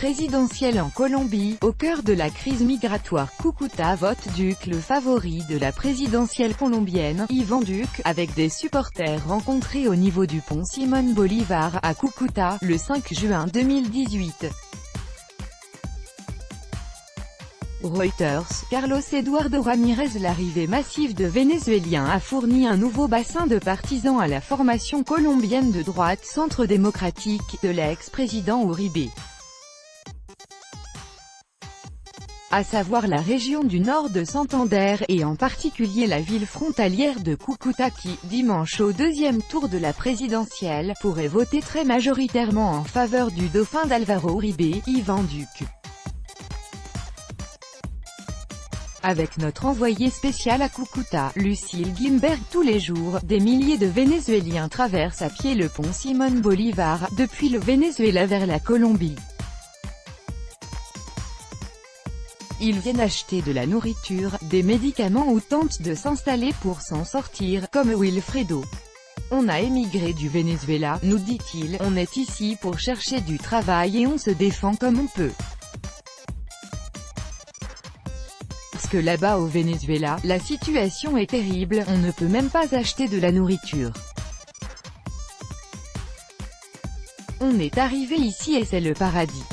présidentielle en Colombie, au cœur de la crise migratoire. Cúcuta vote Duque, le favori de la présidentielle colombienne, Iván Duque, avec des supporters rencontrés au niveau du pont Simón Bolívar, à Cúcuta, le 5 juin 2018. Reuters, Carlos Eduardo Ramírez. L'arrivée massive de Vénézuéliens a fourni un nouveau bassin de partisans à la formation colombienne de droite Centre démocratique, de l'ex-président Uribe. À savoir la région du nord de Santander, et en particulier la ville frontalière de Cúcuta qui, dimanche au deuxième tour de la présidentielle, pourrait voter très majoritairement en faveur du dauphin d'Álvaro Uribe, Iván Duque. Avec notre envoyé spécial à Cúcuta, Lucille Glimberg. Tous les jours, des milliers de Vénézuéliens traversent à pied le pont Simón Bolívar, depuis le Venezuela vers la Colombie. Ils viennent acheter de la nourriture, des médicaments ou tentent de s'installer pour s'en sortir, comme Wilfredo. On a émigré du Venezuela, nous dit-il, on est ici pour chercher du travail et on se défend comme on peut. Parce que là-bas au Venezuela, la situation est terrible, on ne peut même pas acheter de la nourriture. On est arrivé ici et c'est le paradis.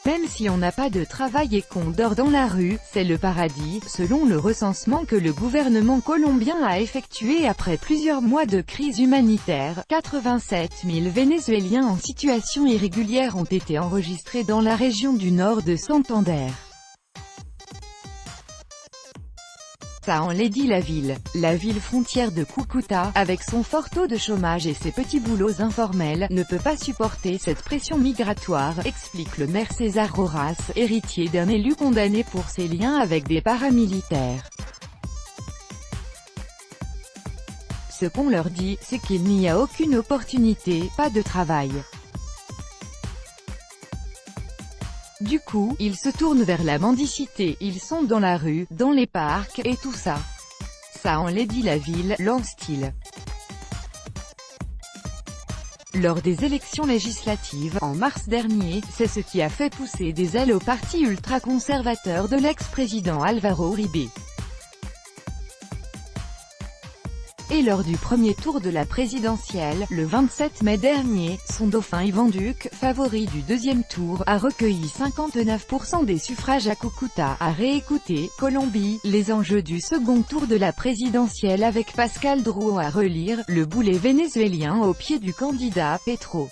Même si on n'a pas de travail et qu'on dort dans la rue, c'est le paradis, selon le recensement que le gouvernement colombien a effectué après plusieurs mois de crise humanitaire. 87 000 Vénézuéliens en situation irrégulière ont été enregistrés dans la région du nord de Santander. Ça enlaidit la ville frontière de Cúcuta, avec son fort taux de chômage et ses petits boulots informels, ne peut pas supporter cette pression migratoire, explique le maire César Rojas, héritier d'un élu condamné pour ses liens avec des paramilitaires. Ce qu'on leur dit, c'est qu'il n'y a aucune opportunité, pas de travail. Du coup, ils se tournent vers la mendicité, ils sont dans la rue, dans les parcs, et tout ça. Ça enlaidit la ville, lance-t-il. Lors des élections législatives, en mars dernier, c'est ce qui a fait pousser des ailes au parti ultra-conservateur de l'ex-président Álvaro Uribe. Et lors du premier tour de la présidentielle, le 27 mai dernier, son dauphin Iván Duque, favori du deuxième tour, a recueilli 59% des suffrages à Cúcuta. À réécouter, Colombie, les enjeux du second tour de la présidentielle avec Pascal Drouot. À relire, le boulet vénézuélien au pied du candidat Petro.